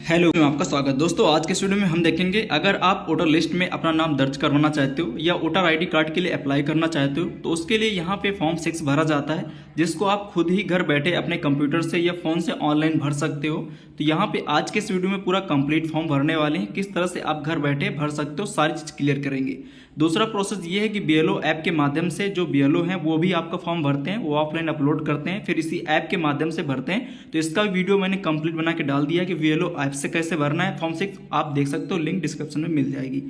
Hello, मैं आपका स्वागत। दोस्तों, आज के इस वीडियो में हम देखेंगे अगर आप वोटर लिस्ट में अपना नाम दर्ज करवाना चाहते हो या वोटर आईडी कार्ड के लिए अप्लाई करना चाहते हो तो उसके लिए यहाँ पे फॉर्म 6 भरा जाता है, जिसको आप खुद ही घर बैठे अपने कंप्यूटर से या फोन से ऑनलाइन भर सकते हो। तो यहाँ पे आज के इस वीडियो में पूरा कंप्लीट फॉर्म भरने वाले हैं, किस तरह से आप घर बैठे भर सकते हो, सारी चीज क्लियर करेंगे। दूसरा प्रोसेस ये है कि बीएलओ ऐप के माध्यम से जो बीएलओ हैं वो भी आपका फॉर्म भरते हैं, वो ऑफलाइन अपलोड करते हैं, फिर इसी ऐप के माध्यम से भरते हैं। तो इसका वीडियो मैंने कंप्लीट बना के डाल दिया कि बीएलओ ऐप से कैसे भरना है फॉर्म 6, आप देख सकते हो, लिंक डिस्क्रिप्शन में मिल जाएगी।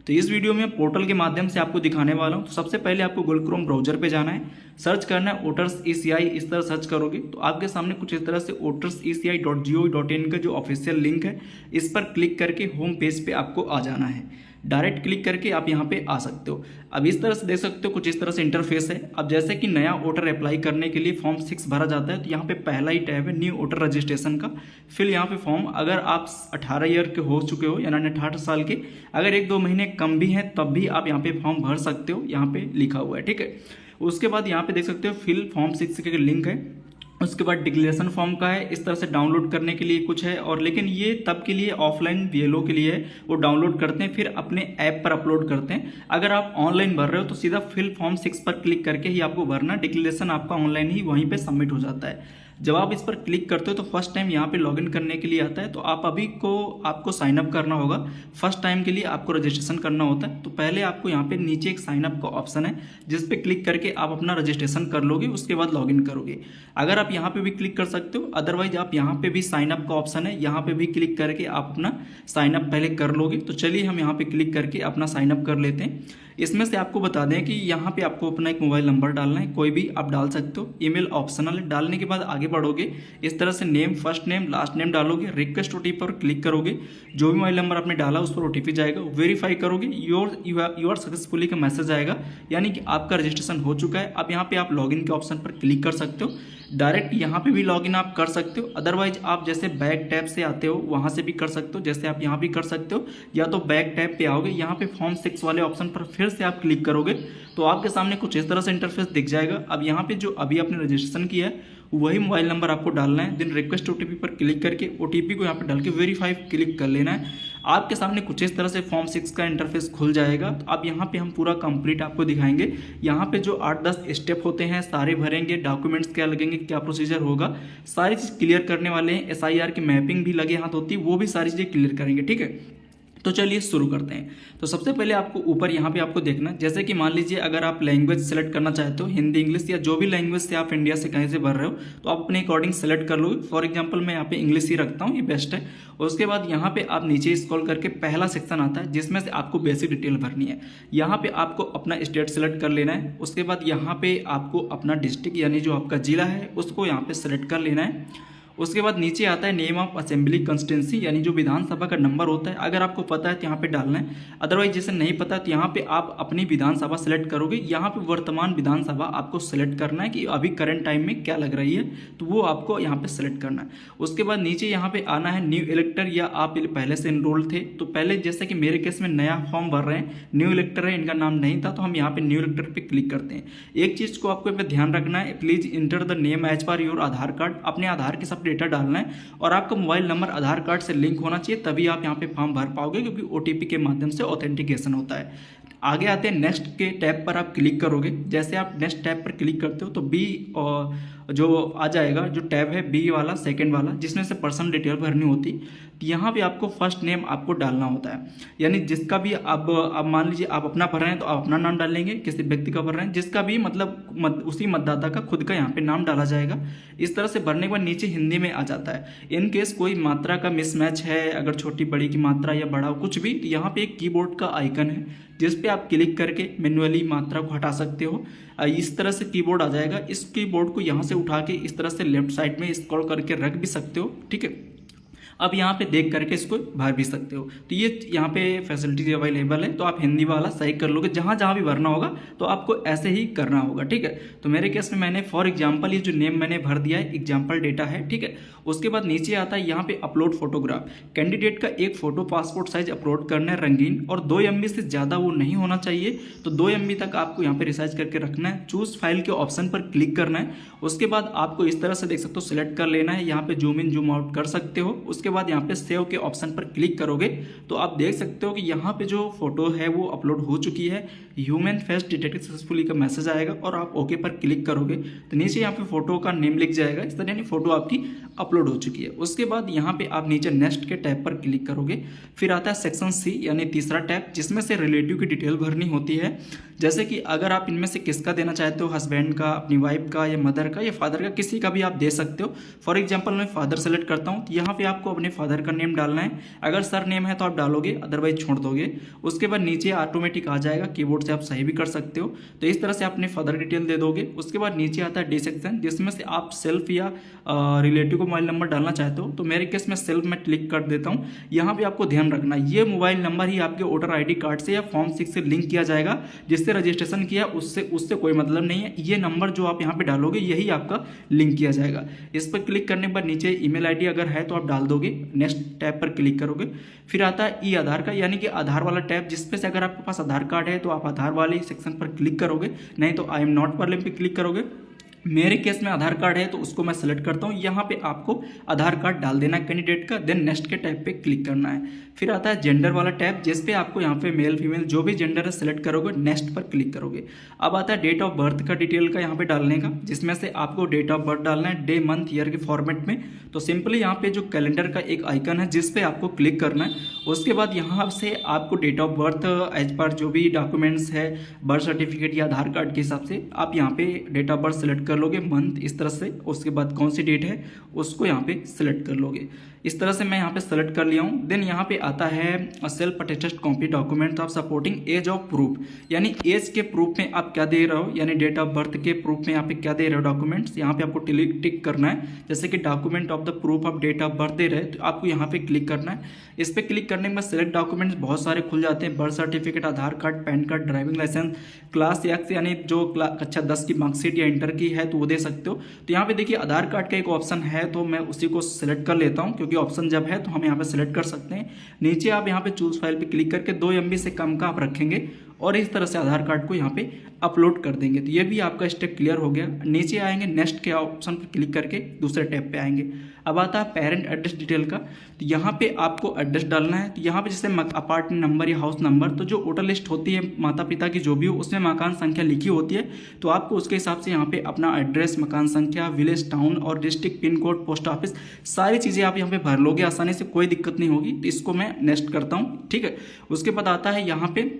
तो इस वीडियो में पोर्टल के माध्यम से आपको दिखाने वाला हूं। तो सबसे पहले आपको गूगल क्रोम ब्राउजर पे जाना है, सर्च करना है वोटर्स ईसीआई। इस तरह सर्च करोगे तो आपके सामने कुछ इस तरह से voterseci.gov.in का जो ऑफिशियल लिंक है, इस पर क्लिक करके होम पेज पे आपको आ जाना है। डायरेक्ट क्लिक करके आप यहाँ पे आ सकते हो। अब इस तरह से देख सकते हो, कुछ इस तरह से इंटरफेस है। अब जैसे कि नया वोटर अप्लाई करने के लिए फॉर्म 6 भरा जाता है तो यहाँ पे पहला ही टैब है न्यू वोटर रजिस्ट्रेशन का। फिर यहाँ पे फॉर्म, अगर आप 18 ईयर के हो चुके हो यानी 18 साल के, अगर 1-2 महीने कम भी हैं तब भी आप यहाँ पे फॉर्म भर सकते हो, यहाँ पे लिखा हुआ है, ठीक है। उसके बाद यहाँ पे देख सकते हो फिल फॉर्म 6 के लिंक है। उसके बाद डिक्लेरेशन फॉर्म का है, इस तरह से डाउनलोड करने के लिए कुछ है, और लेकिन ये तब के लिए ऑफलाइन बीएलओ के लिए है, वो डाउनलोड करते हैं फिर अपने ऐप पर अपलोड करते हैं। अगर आप ऑनलाइन भर रहे हो तो सीधा फिल फॉर्म 6 पर क्लिक करके ही आपको भरना, डिक्लेरेशन आपका ऑनलाइन ही वहीं पे सबमिट हो जाता है। जब आप इस पर क्लिक करते हो तो फर्स्ट टाइम यहाँ पे लॉगिन करने के लिए आता है, तो आप आपको साइन अप करना होगा। फर्स्ट टाइम के लिए आपको रजिस्ट्रेशन करना होता है। तो पहले आपको यहाँ पे नीचे एक साइन अप का ऑप्शन है, जिस पे क्लिक करके आप अपना रजिस्ट्रेशन कर लोगे, उसके बाद लॉगिन करोगे। अगर आप यहाँ पे भी क्लिक कर सकते हो, अदरवाइज आप यहाँ पे भी साइन अप का ऑप्शन है, यहाँ पे भी क्लिक करके आप अपना साइन अप पहले कर लोगे। तो चलिए हम यहाँ पे क्लिक करके अपना साइन अप कर लेते हैं। इसमें से आपको बता दें कि यहाँ पे आपको अपना एक मोबाइल नंबर डालना है, कोई भी आप डाल सकते हो, ईमेल ऑप्शनल है। डालने के बाद आगे बढ़ोगे, इस तरह से name, first name, last name डालोगे, रिक्वेस्ट ओटीपी पर क्लिक करोगे, जो भी मोबाइल नंबर आपने डाला उस पर ओटीपी जाएगा, वेरीफाई करोगे, यू आर सक्सेसफुली का मैसेज आएगा, यानी कि आपका रजिस्ट्रेशन हो चुका है। अब यहाँ पे आप लॉगिन के ऑप्शन पर क्लिक कर सकते हो, डायरेक्ट यहाँ पे भी लॉगिन आप कर सकते हो। अदरवाइज आप जैसे बैक टैब से आते हो वहाँ से भी कर सकते हो, जैसे आप यहाँ भी कर सकते हो, या तो बैक टैब पे आओगे, यहाँ पे फॉर्म 6 वाले ऑप्शन पर फिर से आप क्लिक करोगे तो आपके सामने कुछ इस तरह से इंटरफेस दिख जाएगा। अब यहाँ पे जो अभी आपने रजिस्ट्रेशन किया है वही मोबाइल नंबर आपको डालना है, देन रिक्वेस्ट ओटीपी पर क्लिक करके ओटीपी को यहाँ पे डाल के वेरीफाई क्लिक कर लेना है। आपके सामने कुछ इस तरह से फॉर्म 6 का इंटरफेस खुल जाएगा। तो अब यहाँ पे हम पूरा कंप्लीट आपको दिखाएंगे। यहाँ पे जो 8-10 स्टेप होते हैं सारे भरेंगे, डॉक्यूमेंट्स क्या लगेंगे, क्या प्रोसीजर होगा, सारी चीज़ क्लियर करने वाले हैं। SIR की मैपिंग भी लगे हाथ होती है, वो भी सारी चीज़ें क्लियर करेंगे, ठीक है। तो चलिए शुरू करते हैं। तो सबसे पहले आपको ऊपर यहाँ पे आपको देखना, जैसे कि मान लीजिए अगर आप लैंग्वेज सेलेक्ट करना चाहते हो, हिंदी, इंग्लिश या जो भी लैंग्वेज से आप इंडिया से कहीं से भर रहे हो, तो आप अपने अकॉर्डिंग सेलेक्ट कर लोगे। फॉर एग्जांपल मैं यहाँ पे इंग्लिश ही रखता हूँ, ये बेस्ट है। उसके बाद यहाँ पे आप नीचे स्क्रॉल करके पहला सेक्शन आता है जिसमें से आपको बेसिक डिटेल भरनी है। यहाँ पे आपको अपना स्टेट सेलेक्ट कर लेना है। उसके बाद यहाँ पे आपको अपना डिस्ट्रिक्ट यानी जो आपका जिला है उसको यहाँ पे सेलेक्ट कर लेना है। उसके बाद नीचे आता है नेम ऑफ असेंबली कंस्टिट्यूंसी, यानी जो विधानसभा का नंबर होता है, अगर आपको पता है तो यहाँ पे डालना है, अदरवाइज जैसे नहीं पता है तो यहाँ पे आप अपनी विधानसभा सेलेक्ट करोगे। यहाँ पे वर्तमान विधानसभा आपको सेलेक्ट करना है कि अभी करंट टाइम में क्या लग रही है, तो वो आपको यहाँ पे सेलेक्ट करना है। उसके बाद नीचे यहाँ पे आना है न्यू इलेक्टर, या आप पहले से इनरोल्ड थे। तो पहले जैसे कि मेरे केस में नया फॉर्म भर रहे हैं, न्यू इलेक्टर है, इनका नाम नहीं था, तो हम यहाँ पे न्यू इलेक्टर पे क्लिक करते हैं। एक चीज़ को आपको ध्यान रखना है, please enter the name as per your Aadhaar card, अपने आधार के सब डेटा डालना है, और आपका मोबाइल नंबर आधार कार्ड से लिंक होना चाहिए, तभी आप यहाँ पे फॉर्म भर पाओगे, क्योंकि ओटीपी के माध्यम से ऑथेंटिकेशन होता है। आगे आते हैं नेक्स्ट के टैब पर आप क्लिक करोगे। जैसे आप नेक्स्ट टैब पर क्लिक करते हो तो बी जो आ जाएगा, जो टैब है बी वाला, सेकंड वाला, जिसमें से पर्सनल डिटेल भरनी होती। तो यहाँ पे आपको फर्स्ट नेम आपको डालना होता है, यानी जिसका भी अब मान लीजिए आप अपना भर रहे हैं तो आप अपना नाम डालेंगे, किसी व्यक्ति का भर रहे हैं जिसका भी मतलब उसी मतदाता का खुद का यहाँ पे नाम डाला जाएगा। इस तरह से भरने के बाद नीचे हिंदी में आ जाता है। इन केस कोई मात्रा का मिसमैच है, अगर छोटी बड़ी की मात्रा या बड़ा कुछ भी, तो यहाँ पे एक कीबोर्ड का आइकन है जिस पे आप क्लिक करके मैन्युअली मात्रा को हटा सकते हो। इस तरह से कीबोर्ड आ जाएगा। इस कीबोर्ड को यहाँ से उठा के इस तरह से लेफ्ट साइड में स्क्रॉल करके रख भी सकते हो, ठीक है। अब यहाँ पे देख करके इसको भर भी सकते हो। तो ये यहाँ पे फैसिलिटीज अवेलेबल है, तो आप हिंदी वाला सही कर लोगे। जहाँ जहाँ भी भरना होगा तो आपको ऐसे ही करना होगा, ठीक है। तो मेरे केस में मैंने फॉर एग्जाम्पल ये जो नेम मैंने भर दिया है, एग्जाम्पल डेटा है, ठीक है। उसके बाद नीचे आता है यहाँ पे अपलोड फोटोग्राफ। कैंडिडेट का एक फोटो पासपोर्ट साइज अपलोड करना है रंगीन, और 2 MB से ज़्यादा वो नहीं होना चाहिए। तो 2 MB तक आपको यहाँ पे रिसाइज करके रखना है। चूज फाइल के ऑप्शन पर क्लिक करना है। उसके बाद आपको इस तरह से देख सकते हो सिलेक्ट कर लेना है। यहाँ पे जूम इन जूम आउट कर सकते हो। उसके उसके बाद यहाँ पे सेव के ऑप्शन पर क्लिक करोगे तो आप देख सकते हो कि यहाँ पे जो फोटो है वो अपलोड हो चुकी है, ह्यूमन फेस डिटेक्टेड सक्सेसफुली का मैसेज आएगा और आप ओके पर क्लिक करोगे तो नीचे यहाँ पे फोटो का नेम लिख जाएगा, इस तरह यानी फोटो आपकी अपलोड हो चुकी है। उसके बाद यहाँ पे आप नीचे नेक्स्ट के टैब पर क्लिक करोगे, फिर आता है सेक्शन सी यानी तीसरा टैब, जिसमें से रिलेटिव की डिटेल भरनी होती है। जैसे कि अगर आप इनमें से किसका देना चाहते हो, हस्बैंड का, अपनी वाइफ का, या मदर का, या फादर का, किसी का भी आप दे सकते हो। फॉर एग्जाम्पल मैं फादर सेलेक्ट करता हूँ तो यहाँ पे आपको अपने फादर का नेम डालना है, अगर सर नेम है तो आप डालोगे, अदरवाइज छोड़ दोगे। उसके बाद नीचे ऑटोमेटिक आ जाएगा, कीबोर्ड से आप सही भी कर सकते हो। तो इस तरह से अपने फादर डिटेल दे दोगे। उसके बाद नीचे आता है डी सेक्शन, जिसमें से आप सेल्फ या रिलेटिव को मोबाइल नंबर डालना चाहते हो। तो मेरे केस में सेल्फ में क्लिक कर देता हूँ। यहाँ पे आपको ध्यान रखना, ये मोबाइल नंबर ही आपके वोटर ID कार्ड से या फॉर्म 6 से लिंक किया जाएगा, जिससे रजिस्ट्रेशन किया उससे कोई मतलब नहीं है। ये नंबर जो आप यहाँ पे डालोगे यही आपका लिंक किया जाएगा। इस पर क्लिक करने के बाद नीचे ईमेल ID अगर है तो आप डाल दोगे, नेक्स्ट टैब पर क्लिक करोगे। फिर आता है ई आधार का, यानी कि आधार वाला टैब, जिसपे से अगर आपके पास आधार कार्ड है तो आप आधार वाले सेक्शन पर क्लिक करोगे, नहीं तो आई एम नॉट वाले पे क्लिक करोगे। मेरे केस में आधार कार्ड है तो उसको मैं सेलेक्ट करता हूँ। यहाँ पे आपको आधार कार्ड डाल देना है कैंडिडेट का, देन नेक्स्ट के टैब पे क्लिक करना है। फिर आता है जेंडर वाला टैब, जिस पे आपको यहाँ पे मेल फीमेल जो भी जेंडर है सेलेक्ट करोगे, नेक्स्ट पर क्लिक करोगे। अब आता है डेट ऑफ बर्थ का डिटेल का यहाँ पे डालने का, जिसमें से आपको डेट ऑफ बर्थ डालना है डे मंथ ईयर के फॉर्मेट में। तो सिंपली यहाँ पे जो कैलेंडर का एक आइकन है जिस पे आपको क्लिक करना है। उसके बाद यहाँ से आपको date of birth as per जो भी डॉक्यूमेंट्स है, बर्थ सर्टिफिकेट या आधार कार्ड के हिसाब से आप यहाँ पे डेट ऑफ बर्थ सेलेक्ट कर लोगे, मंथ इस तरह से। उसके बाद कौन सी डेट है उसको यहाँ पे सेलेक्ट कर लोगे। इस तरह से मैं यहाँ पे सेलेक्ट कर लिया हूँ। देन यहाँ पे आता है self attested copy document of supporting age of proof, यानी एज के प्रूफ में आप क्या दे रहे हो, यानी डेट ऑफ बर्थ के प्रूफ में यहाँ पे क्या दे रहे हो डॉक्यूमेंट्स, यहाँ पे आपको टिक करना है। जैसे कि document of the proof of date of birth दे रहे हैं तो आपको यहाँ पे क्लिक करना है। इस पर क्लिक करने के बाद सेलेक्ट डॉक्यूमेंट्स बहुत सारे खुल जाते हैं, birth certificate, Aadhaar card, PAN card, driving licence, class X यानी जो कक्षा 10 की मार्कशीट या इंटर की है तो वो दे सकते हो। तो यहाँ पे देखिए आधार कार्ड का एक ऑप्शन है तो मैं उसी को सिलेक्ट कर लेता हूँ, क्योंकि ऑप्शन जब है तो हम यहाँ पे सिलेक्ट कर सकते हैं। नीचे आप यहाँ पे चूज फाइल पे क्लिक करके 2 MB से कम का आप रखेंगे और इस तरह से आधार कार्ड को यहाँ पे अपलोड कर देंगे। तो ये भी आपका स्टेप क्लियर हो गया। नीचे आएंगे, नेक्स्ट के ऑप्शन पर क्लिक करके दूसरे टैब पे आएंगे। अब आता है पेरेंट एड्रेस डिटेल का, तो यहाँ पे आपको एड्रेस डालना है। तो यहाँ पे जैसे अपार्टमेंट नंबर या हाउस नंबर, तो जो वोटर लिस्ट होती है माता पिता की जो भी हो उसमें मकान संख्या लिखी होती है, तो आपको उसके हिसाब से यहाँ पे अपना एड्रेस, मकान संख्या, विलेज, टाउन और district, pin code, post office, सारी चीज़ें आप यहाँ पे भर लोगे आसानी से, कोई दिक्कत नहीं होगी। तो इसको मैं नेक्स्ट करता हूँ, ठीक है। उसके बाद आता है यहाँ पे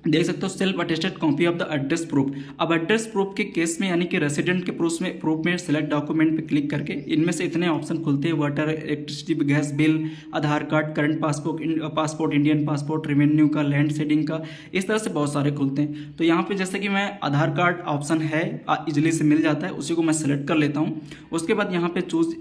देख सकते हो self attested copy of the address proof. अब एड्रेस प्रूफ के केस में यानी कि रेसिडेंट के प्रूफ में सिलेक्ट डॉक्यूमेंट पे क्लिक करके इनमें से इतने ऑप्शन खुलते हैं, water, electricity, gas bill, Aadhaar card, current passport, Indian passport, revenue का, लैंड सेडिंग का, इस तरह से बहुत सारे खुलते हैं। तो यहाँ पे जैसे कि मैं आधार कार्ड ऑप्शन है इजिली से मिल जाता है, उसी को मैं सेलेक्ट कर लेता हूँ। उसके बाद यहाँ पे चूज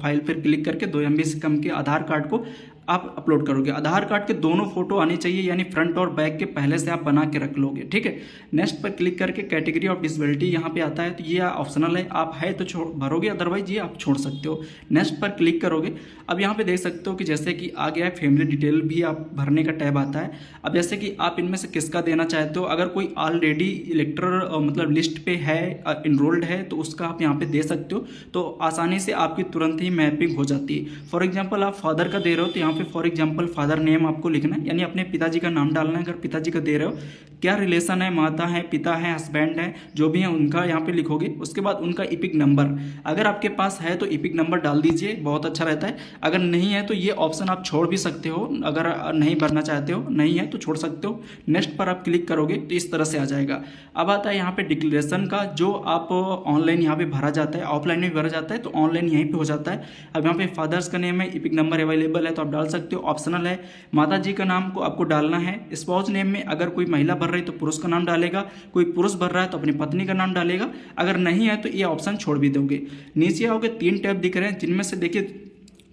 फाइल पर क्लिक करके 2 MB से कम के आधार कार्ड को आप अपलोड करोगे। आधार कार्ड के दोनों फोटो आनी चाहिए, यानी फ्रंट और बैक के पहले से आप बना के रख लोगे, ठीक है। नेक्स्ट पर क्लिक करके कैटेगरी ऑफ डिसेबिलिटी यहाँ पे आता है, तो ये ऑप्शनल है, आप है तो भरोगे, अदरवाइज ये आप छोड़ सकते हो। नेक्स्ट पर क्लिक करोगे। अब यहाँ पे देख सकते हो कि जैसे कि आ गया है फैमिली डिटेल भी आप भरने का टैब आता है। अब जैसे कि आप इनमें से किसका देना चाहते हो, अगर कोई ऑलरेडी इलेक्टर मतलब लिस्ट पे है, इनरोल्ड है, तो उसका आप यहाँ पे दे सकते हो, तो आसानी से आपकी तुरंत ही मैपिंग हो जाती है। फॉर एग्जाम्पल आप फादर का दे रहे हो तो यहाँ फॉर एग्जांपल फादर नेम आपको लिखना है, यानी अपने पिताजी का नाम डालना है। अगर पिताजी का दे रहे हो, क्या रिलेशन है, माता है, पिता है, हस्बैंड है, जो भी है उनका यहाँ पे लिखोगे। उसके बाद उनका इपिक नंबर, अगर आपके पास है तो इपिक नंबर डाल दीजिए, बहुत अच्छा रहता है। अगर नहीं है तो ये ऑप्शन आप छोड़ भी सकते हो, अगर नहीं भरना चाहते हो, नहीं है तो छोड़ सकते हो। नेक्स्ट पर आप क्लिक करोगे तो इस तरह से आ जाएगा। अब आता है यहाँ पे डिक्लेरेशन का, जो आप ऑनलाइन यहाँ पे भरा जाता है, ऑफलाइन में भरा जाता है, तो ऑनलाइन यहीं पे हो जाता है। अब यहाँ पे फादर्स का नेम है, इपिक नंबर अवेलेबल है तो आप डाल सकते हो, ऑप्शनल है। माता जी का नाम को आपको डालना है। स्पाउस नेम में अगर कोई महिला भर रही तो पुरुष का नाम डालेगा, कोई पुरुष भर रहा है तो अपनी पत्नी का नाम डालेगा, अगर नहीं है तो ये ऑप्शन छोड़ भी दोगे। नीचे आओगे, 3 टैब दिख रहे हैं, जिनमें से देखिए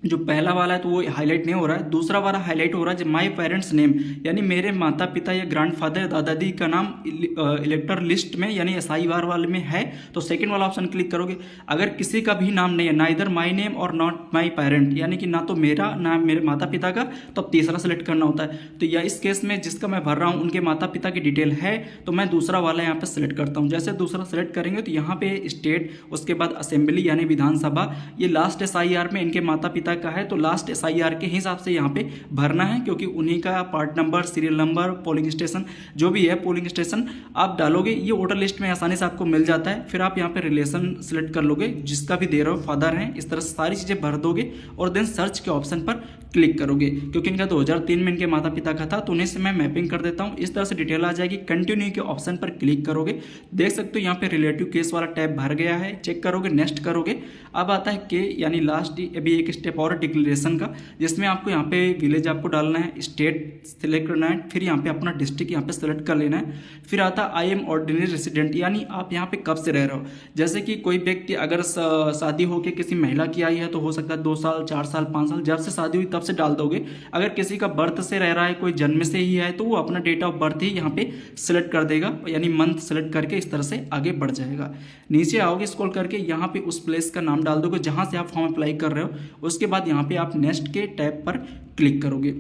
जो पहला वाला है तो वो हाईलाइट नहीं हो रहा है, दूसरा वाला हाईलाइट हो रहा है, जो माय पेरेंट्स नेम, यानी मेरे माता पिता या ग्रैंडफादर, दादा दादी का नाम इलेक्टर लिस्ट में यानी SIR वाले में है, तो सेकंड वाला ऑप्शन क्लिक करोगे। अगर किसी का भी नाम नहीं है, ना इधर माई नेम और नॉट माई पेरेंट, यानी कि ना तो मेरा ना मेरे माता पिता का, तो अब तीसरा सेलेक्ट करना होता है। तो या इस केस में जिसका मैं भर रहा हूँ उनके माता पिता की डिटेल है, तो मैं दूसरा वाला यहाँ पे सेलेक्ट करता हूँ। जैसे दूसरा सेलेक्ट करेंगे तो यहाँ पे स्टेट, उसके बाद असेंबली यानी विधानसभा, ये लास्ट SIR में इनके माता पिता पिता का है तो लास्ट SIR के हिसाब से यहाँ पे भरना है, क्योंकि उन्हीं का part number, serial number, polling station जो भी है पोलिंग स्टेशन आप डालोगे, ये वोटर लिस्ट में आसानी से आपको मिल जाता है। फिर आप यहाँ पे रिलेशन सिलेक्ट कर लोगे, जिसका भी दे रहे हो फादर हैं, इस तरह से सारी चीज़ें भर दोगे और देन सर्च के ऑप्शन पर क्लिक करोगे। क्योंकि इनका 2003 में इनके माता पिता का था तो उन्हीं से मैं मैपिंग कर देता हूँ। इस तरह से डिटेल आ जाएगी। कंटिन्यू के ऑप्शन पर क्लिक करोगे, देख सकते हो यहाँ पे रिलेटिव केस वाला टैब भर गया है, चेक करोगे, नेक्स्ट करोगे। अब आता है के यानी लास्ट अभी एक स्टेप और डिक्लेरेशन का, जिसमें आपको यहाँ पे विलेज आपको डालना है, स्टेट सेलेक्ट करना है, फिर यहाँ पे अपना डिस्ट्रिक्ट यहाँ पे सेलेक्ट कर लेना है। फिर आता है आई एम ऑर्डिनरी रेसिडेंट, यानी आप यहाँ पे कब से रह रहे हो। जैसे कि कोई व्यक्ति अगर शादी होकर किसी महिला की आई है तो हो सकता है 2 साल, 4 साल, 5 साल, जब से शादी हुई तब से डाल दोगे। अगर किसी का बर्थ से रह रहा है, कोई जन्म से ही है, तो वो अपना डेट ऑफ बर्थ ही यहाँ पे सिलेक्ट कर देगा, यानी मंथ सेलेक्ट करके इस तरह से आगे बढ़ जाएगा। नीचे आओगे स्क्रॉल करके, यहाँ पे उस प्लेस का नाम डाल दोगे जहाँ से आप फॉर्म अप्लाई कर रहे हो। उसके बाद यहाँ पे आप नेक्स्ट के टैब पर क्लिक करोगे।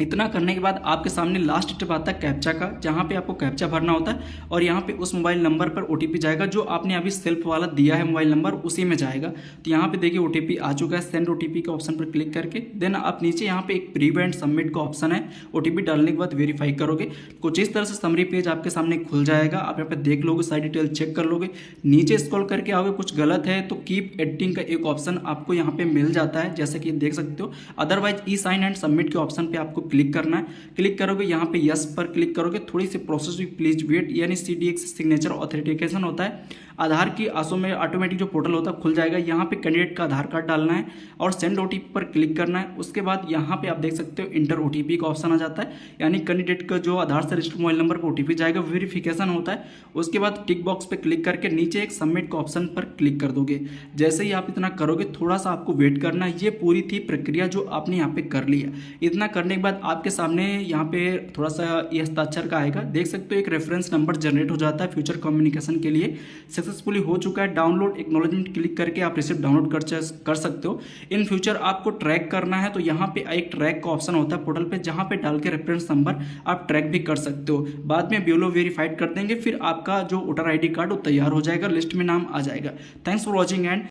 इतना करने के बाद आपके सामने लास्ट स्टेप आता है कैप्चा का, जहाँ पे आपको कैप्चा भरना होता है और यहाँ पे उस मोबाइल नंबर पर OTP जाएगा जो आपने अभी सेल्फ वाला दिया है मोबाइल नंबर, उसी में जाएगा। तो यहाँ पे देखिए OTP आ चुका है, सेंड OTP के ऑप्शन पर क्लिक करके देन आप नीचे यहाँ पे एक प्रीव्यू एंड सबमिट का ऑप्शन है। OTP डालने के बाद वेरीफाई करोगे। कुछ इस तरह से समरी पेज आपके सामने खुल जाएगा। आप यहाँ पे देख लोगे, सारी डिटेल चेक कर लोगे, नीचे स्क्रॉल करके आओगे, कुछ गलत है तो कीप एडिटिंग का एक ऑप्शन आपको यहाँ पे मिल जाता है, जैसे कि देख सकते हो। Otherwise e sign and submit के ऑप्शन पे आपको क्लिक करना है। क्लिक करोगे, यहाँ पे यस पर क्लिक करोगे, थोड़ी सी प्रोसेस प्लीज वेट, यानी CDX सिग्नेचर ऑथेंटिकेशन होता है। आधार की ऑटोमेटिक जो पोर्टल होता है खुल जाएगा। यहाँ पे कैंडिडेट का आधार कार्ड डालना है और सेंड OTP पर क्लिक करना है। उसके बाद यहाँ पे आप देख सकते हो इंटर OTP का ऑप्शन आ जाता है, यानी कैंडिडेट का जो आधार से रजिस्टर्ड मोबाइल नंबर पर OTP जाएगा, वेरिफिकेशन होता है। उसके बाद टिक बॉक्स पे क्लिक करके नीचे एक सबमिट का ऑप्शन पर क्लिक कर दोगे। जैसे ही आप इतना करोगे, थोड़ा सा आपको वेट करना है। ये पूरी थी प्रक्रिया जो आपने यहाँ पे कर लिया। इतना करने के बाद आपके सामने यहाँ पे थोड़ा सा ये हस्ताक्षर का आएगा, देख सकते हो एक रेफरेंस नंबर जनरेट हो जाता है फ्यूचर कम्युनिकेशन के लिए। सक्सेसफुली हो चुका है डाउनलोड। एक्नॉलेजमेंट क्लिक करके आप रिसिप्ट डाउनलोड कर सकते हो। इन फ्यूचर आपको ट्रैक करना है तो यहाँ पे एक ट्रैक का ऑप्शन होता है पोर्टल पे, जहाँ पे डाल के रेफरेंस नंबर आप ट्रैक भी कर सकते हो। बाद में ब्यूरो वेरीफाइड कर देंगे, फिर आपका जो वोटर ID कार्ड वो तैयार हो जाएगा, लिस्ट में नाम आ जाएगा। Thanks for watching and